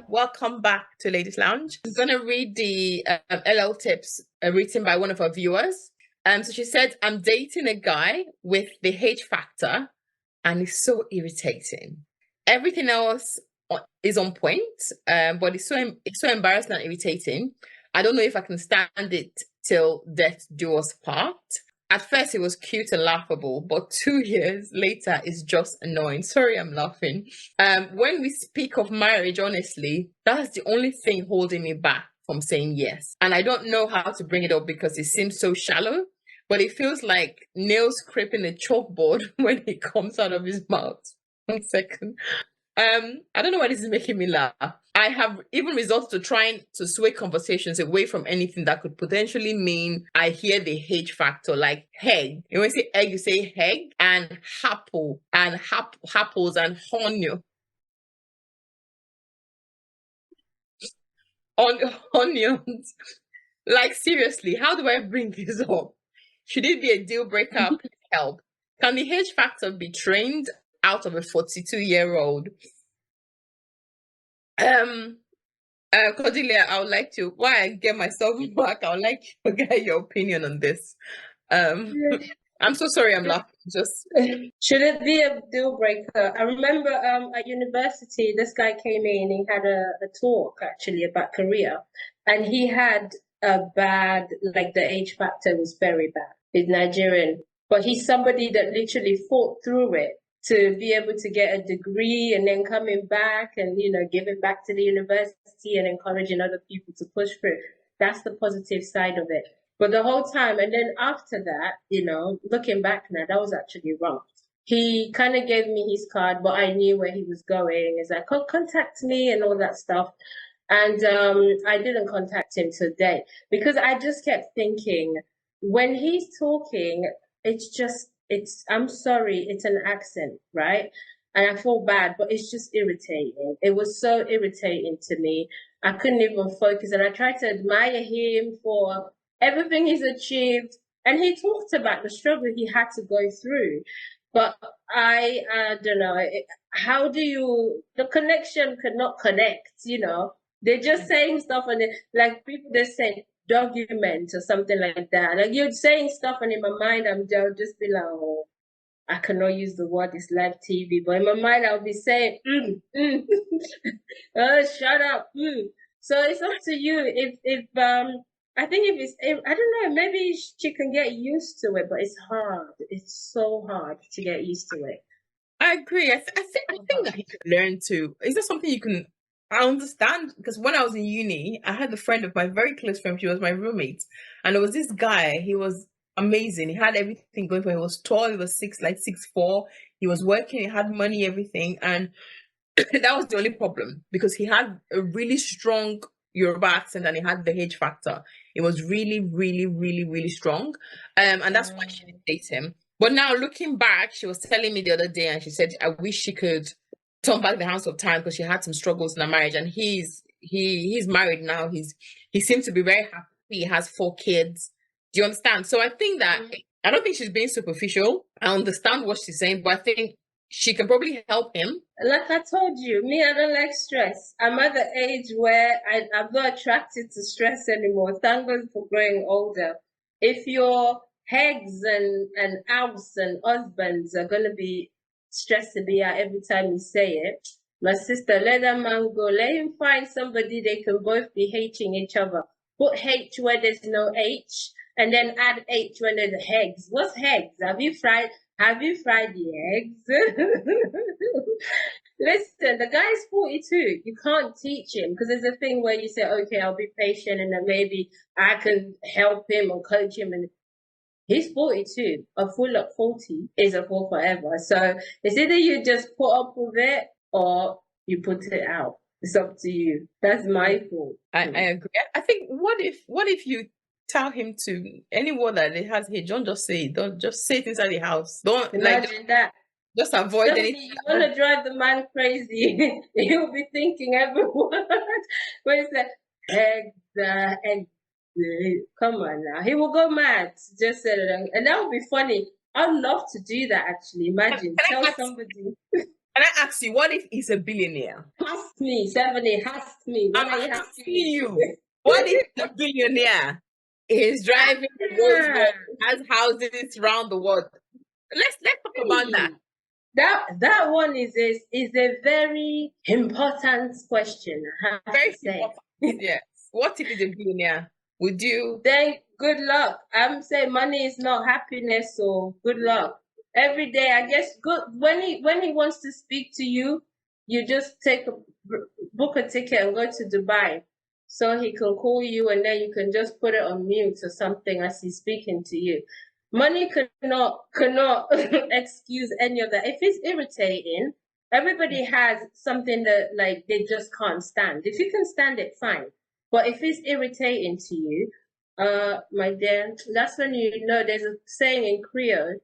welcome back to Ladies Lounge. I'm going to read the LL tips written by one of our viewers. So she said, I'm dating a guy with the H factor and it's so irritating. Everything else is on point, but it's so embarrassing and irritating. I don't know if I can stand it till death do us part. At first, it was cute and laughable, but 2 years later, it's just annoying. Sorry, I'm laughing. When we speak of marriage, honestly, that's the only thing holding me back from saying yes. And I don't know how to bring it up because it seems so shallow, but it feels like nails scraping a chalkboard when it comes out of his mouth. 1 second. I don't know why this is making me laugh. I have even resorted to trying to sway conversations away from anything that could potentially mean I hear the H factor, like egg. And when you say egg, you say egg and apple and apples and honey. Onions. Like, seriously, how do I bring this up? Should it be a deal breaker? Please help. Can the H factor be trained out of a 42-year-old? Cordelia, I would like to, while I get myself back, I would like to get your opinion on this. I'm so sorry I'm laughing. Just should it be a deal breaker? I remember at university, this guy came in, he had a talk actually about Korea, and he had a bad, like the H factor was very bad. He's Nigerian, but he's somebody that literally fought through it to be able to get a degree and then coming back and, giving back to the university and encouraging other people to push through. That's the positive side of it. But the whole time, and then after that, looking back now, that was actually wrong. He kind of gave me his card, but I knew where he was going. He's like, oh, contact me and all that stuff. And I didn't contact him today because I just kept thinking, when he's talking, I'm sorry, it's an accent, right? And I feel bad, but it's just irritating. It was so irritating to me. I couldn't even focus, and I tried to admire him for everything he's achieved. And he talked about the struggle he had to go through. But I don't know, the connection could not connect, They're just saying stuff, and like people, they're saying, document or something like that. Like you're saying stuff, and in my mind, I'll just be like, oh, I cannot use the word, it's live TV, but in my mind, I'll be saying, oh, shut up. So it's up to you. If I think I don't know, maybe she can get used to it, but it's hard. It's so hard to get used to it. I agree. I think that you can learn to. Is that something you can? I understand, because when I was in uni, I had a friend of my very close friend. She was my roommate, and there was this guy. He was amazing. He had everything going for him. He was tall. He was 6'4". He was working. He had money, everything, and that was the only problem because he had a really strong Yoruba accent and he had the H factor. It was really, really, really, really strong, and that's why she didn't date him. But now looking back, she was telling me the other day, and she said, "I wish she could turn back the hands of time because she had some struggles in her marriage, and he's married now. He seems to be very happy. He has 4 kids. Do you understand? So I think that I don't think she's being superficial. I understand what she's saying, but I think she can probably help him. Like I told you, me, I don't like stress. I'm at the age where I'm not attracted to stress anymore. Thank God for growing older. If your heads and abs and husbands are going to be stressed to be out every time you say it, my sister, let that man go. Let him find somebody they can both be hating each other. Put H where there's no H, and then add H when there's eggs. What's eggs? Have you fried the eggs? Listen, the guy's 42. You can't teach him, because there's a thing where you say, okay, I'll be patient and then maybe I can help him or coach him. And he's 42. A full up 40 is a full forever. So it's either you just put up with it or you put it out. It's up to you. That's my fault. I agree. I think what if you tell him to anyone that it has here, don't just say it. Don't just say it inside the house. Don't imagine that. Just avoid anything. You want to drive the man crazy. He'll be thinking every word. When it's like eggs, come on now. He will go mad. Just and that would be funny. I'd love to do that actually. Imagine. Tell somebody. And I ask you, what if he's a billionaire? Ask me, Stephanie, ask me. What are you I'm asking asking me? you, what if he's a billionaire? He's driving Rolls Royce, has houses around the world. Let's talk about that. That one is a very important question, I have Very to say. important. Yes. What if he's a billionaire? Would you? Then good luck. I'm saying money is not happiness, so good luck. Every day, I guess good when he wants to speak to you, you just book a ticket and go to Dubai. So he can call you and then you can just put it on mute or something as he's speaking to you. Money cannot excuse any of that. If it's irritating, everybody has something that like they just can't stand. If you can stand it, fine. But if it's irritating to you, my dear, that's when you know there's a saying in Creole,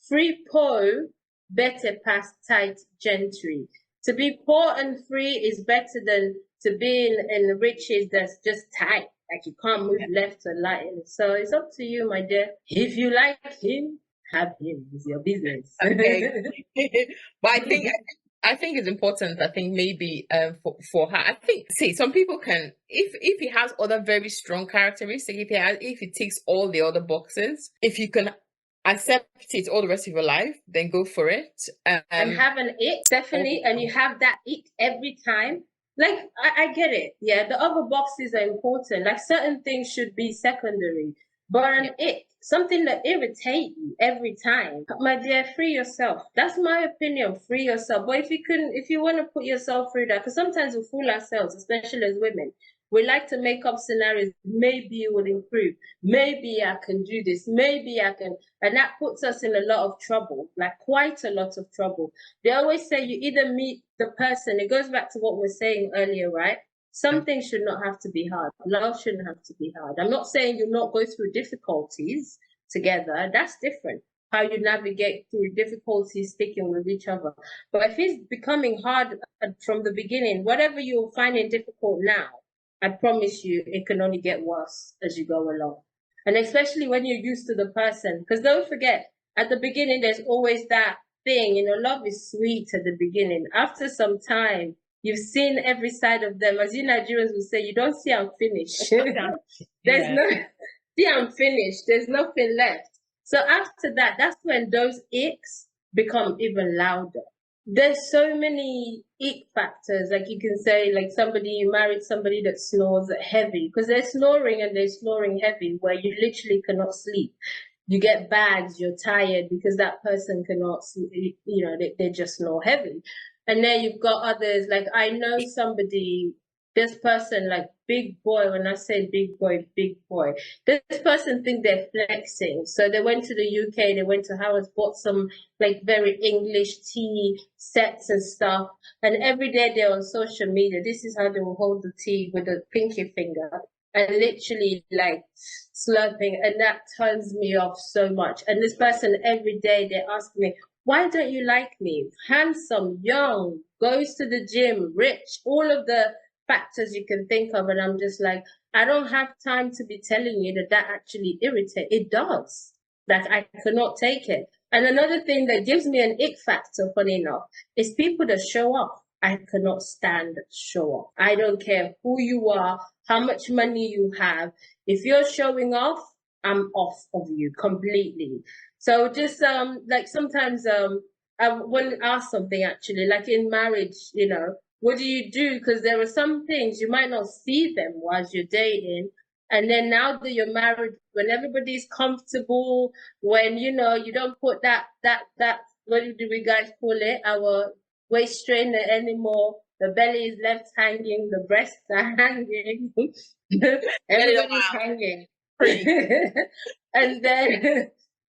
free poor better past tight gentry. To be poor and free is better than to be in riches that's just tight, like you can't move left or right. So it's up to you, my dear. If you like him, have him. It's your business. Okay. But I think it's important. I think maybe for her, I think some people can if he has other very strong characteristics, if he ticks all the other boxes, if you can accept it all the rest of your life, then go for it. And have an it, definitely, and you have that it every time. Like I get it. Yeah, the other boxes are important. Like certain things should be secondary. But an it, something that irritates you every time, my dear, free yourself. That's my opinion. Free yourself. But if you want to put yourself through that, because sometimes we fool ourselves, especially as women. We like to make up scenarios. Maybe it would improve. Maybe I can do this. Maybe I can. And that puts us in a lot of trouble, like quite a lot of trouble. They always say you either meet the person. It goes back to what we were saying earlier, right? Something should not have to be hard. Love shouldn't have to be hard. I'm not saying you not go through difficulties together. That's different. How you navigate through difficulties sticking with each other. But if it's becoming hard from the beginning, whatever you're finding difficult now, I promise you it can only get worse as you go along. And especially when you're used to the person. Because don't forget, at the beginning, there's always that thing, love is sweet at the beginning. After some time, you've seen every side of them. As you Nigerians will say, you don't see I'm finished. See I'm finished. There's nothing left. So after that, that's when those icks become even louder. There's so many ick factors. Like you can say, like you married somebody that snores heavy, because they're snoring and they're snoring heavy where you literally cannot sleep. You get bags, you're tired because that person cannot sleep, they just snore heavy. And then you've got others, like I know somebody, this person, like big boy, when I say big boy, this person think they're flexing. So they went to the UK, they went to Howard's, bought some like very English tea sets and stuff. And every day they're on social media. This is how they will hold the tea with a pinky finger and literally like slurping. And that turns me off so much. And this person every day they ask me, why don't you like me? Handsome, young, goes to the gym, rich, all of the factors you can think of. And I'm just like, I don't have time to be telling you that actually irritates. It does. Like I cannot take it. And another thing that gives me an ick factor, funny enough, is people that show off. I cannot stand show off. I don't care who you are, how much money you have. If you're showing off, I'm off of you completely. So just like sometimes I want to ask something actually, like in marriage, what do you do? Because there are some things you might not see them whilst you're dating. And then now that you're married, when everybody's comfortable, when, you don't put that, what do we guys call it? Our waist trainer anymore. The belly is left hanging, the breasts are hanging, everybody's hanging.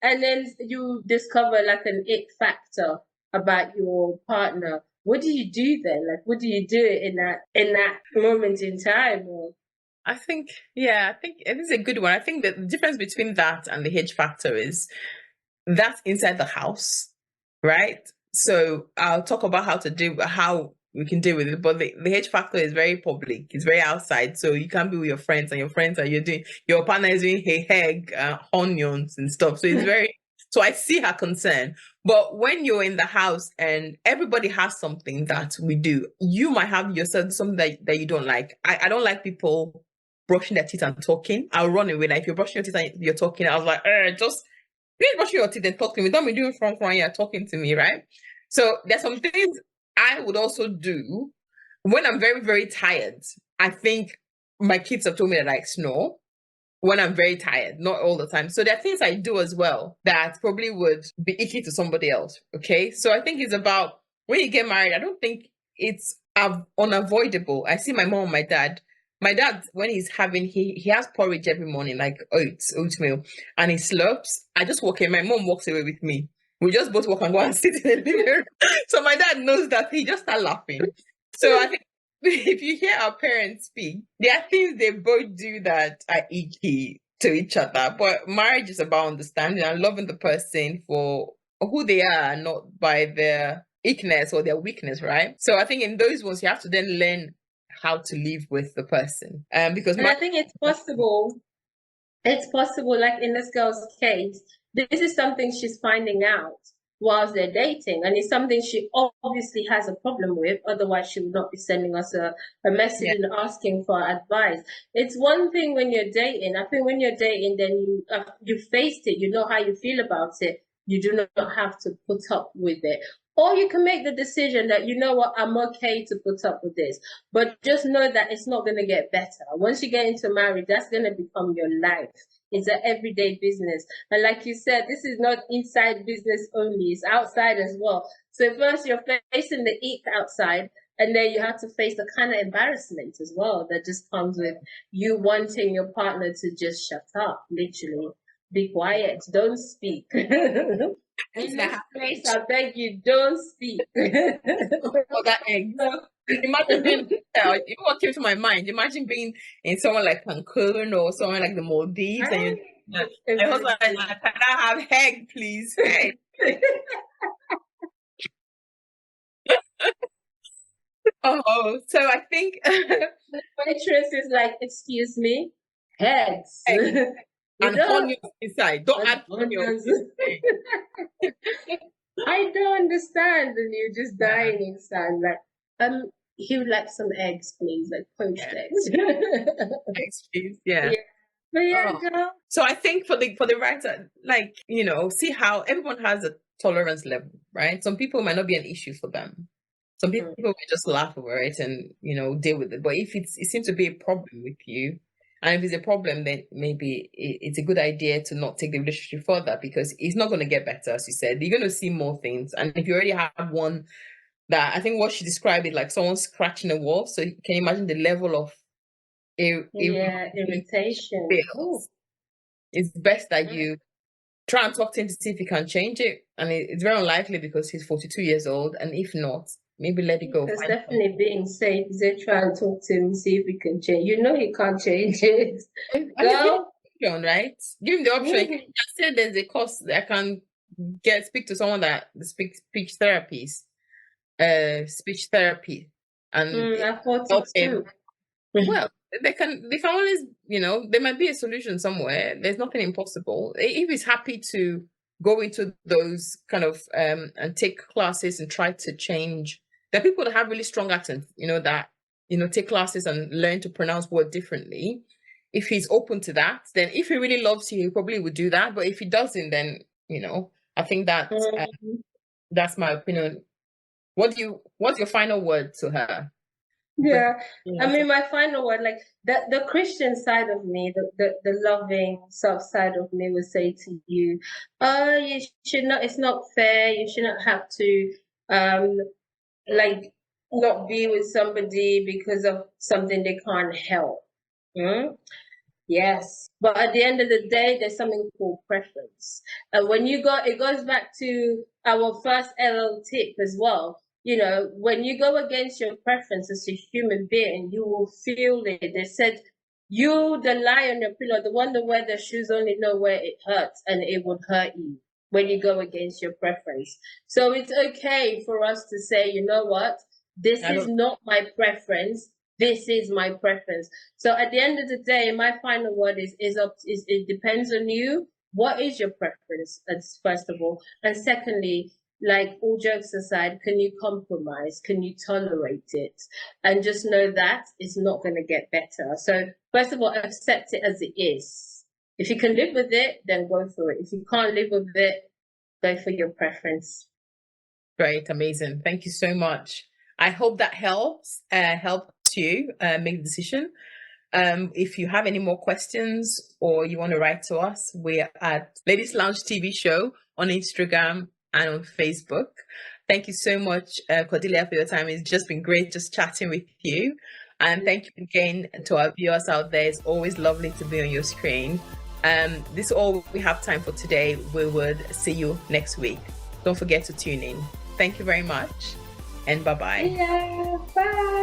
and then you discover like an ick factor about your partner. What do you do then? Like, what do you do in that moment in time? Or I think it is a good one. I think that the difference between that and the H factor is that's inside the house, right? So I'll talk about how we can deal with it. But the H factor is very public. It's very outside. So you can't be with your friends, and your friends your partner is doing egg, onions and stuff. So it's very. So I see her concern. But when you're in the house and everybody has something that we do, you might have yourself something that you don't like. I don't like people brushing their teeth and talking. I'll run away. Like if you're brushing your teeth and you're talking, I was like, just finish brushing your teeth and talk to me. Don't be doing front you're talking to me, right? So there's some things I would also do when I'm very, very tired. I think my kids have told me that I snore when I'm very tired, not all the time. So there are things I do as well that probably would be icky to somebody else. Okay. So I think it's about when you get married, I don't think it's unavoidable. I see my mom and my dad. My dad, when he's having, he has porridge every morning, like oatmeal, and he slurps. I just walk in. My mom walks away with me. We just both walk and go and sit in the living room. So my dad knows that he just start laughing. So I think if you hear our parents speak, there are things they both do that are icky to each other. But marriage is about understanding and loving the person for who they are, not by their ickness or their weakness, right? So I think in those ones, you have to then learn how to live with the person. Because And I think it's possible. It's possible, like in this girl's case, this is something she's finding out whilst they're dating, and it's something she obviously has a problem with. Otherwise, she would not be sending us a message and asking for advice. It's one thing when you're dating. I think when you're dating, then you faced it. You know how you feel about it. You do not have to put up with it. Or you can make the decision that, you know what, I'm okay to put up with this. But just know that it's not going to get better. Once you get into marriage, that's going to become your life. It's an everyday business. And like you said, this is not inside business only, it's outside as well. So first you're facing the ick outside, and then you have to face the kind of embarrassment as well that just comes with you wanting your partner to just shut up, literally. Be quiet, don't speak. In this place, I beg you, don't speak. For that egg. Imagine being, you know what came to my mind? Imagine being in somewhere like Cancun or somewhere like the Maldives, and I was like, can I have egg, please? Egg. Oh, so I think the waitress is like, excuse me, heads. And onions inside. Don't add onions. I don't understand. And you're just dying inside. Like, he would like some eggs, please, like poached eggs. Eggs, please. Yeah. But yeah, girl. So I think for the writer, like, see how everyone has a tolerance level, right? Some people might not be an issue for them. Some people may just laugh over it and deal with it. But if it seems to be a problem with you, and if it's a problem, then maybe it's a good idea to not take the relationship further, because it's not going to get better, as you said. You're going to see more things. And if you already have one that, I think what she described it like someone scratching a wall. So can you imagine the level of irritation? It's best that you try and talk to him to see if he can change it. And it's very unlikely because he's 42 years old. And if not, maybe let it go. It's definitely being safe. They try and talk to him, see if he can change. You know he can't change it. Option, right? Give him the option. You can say there's a course that I can speak to someone that speaks speech therapies, speech therapy, and help him. Well, they can always, there might be a solution somewhere. There's nothing impossible. If he's happy to go into those kind of and take classes and try to change. There are people that have really strong accents, that take classes and learn to pronounce words differently. If he's open to that, then if he really loves you, he probably would do that. But if he doesn't, then I think that that's my opinion. What's your final word to her? Yeah, I mean, my final word, like the Christian side of me, the loving self side of me would say to you, you should not, it's not fair, you shouldn't have to like not be with somebody because of something they can't help. Yes, but at the end of the day, there's something called preference, and when it goes back to our first LL tip as well. When you go against your preference as a human being, you will feel it. They said, you, the lie on your pillow, the one that wear the shoes only know where it hurts, and it would hurt you when you go against your preference. So it's okay for us to say, you know what, this is not my preference. This is my preference. So at the end of the day, my final word is it depends on you. what is your preference? That's first of all. And secondly, like all jokes aside, can you compromise? Can you tolerate it? And just know that it's not going to get better. So first of all, accept it as it is. If you can live with it, then go for it. If you can't live with it, go for your preference. Great, amazing. Thank you so much. I hope that helps you make the decision. If you have any more questions or you want to write to us, we're at Ladies Lounge TV Show on Instagram and on Facebook. Thank you so much, Cordelia, for your time. It's just been great just chatting with you. And thank you again to our viewers out there. It's always lovely to be on your screen. This is all we have time for today. We would see you next week. Don't forget to tune in. Thank you very much and bye-bye. Yeah, bye.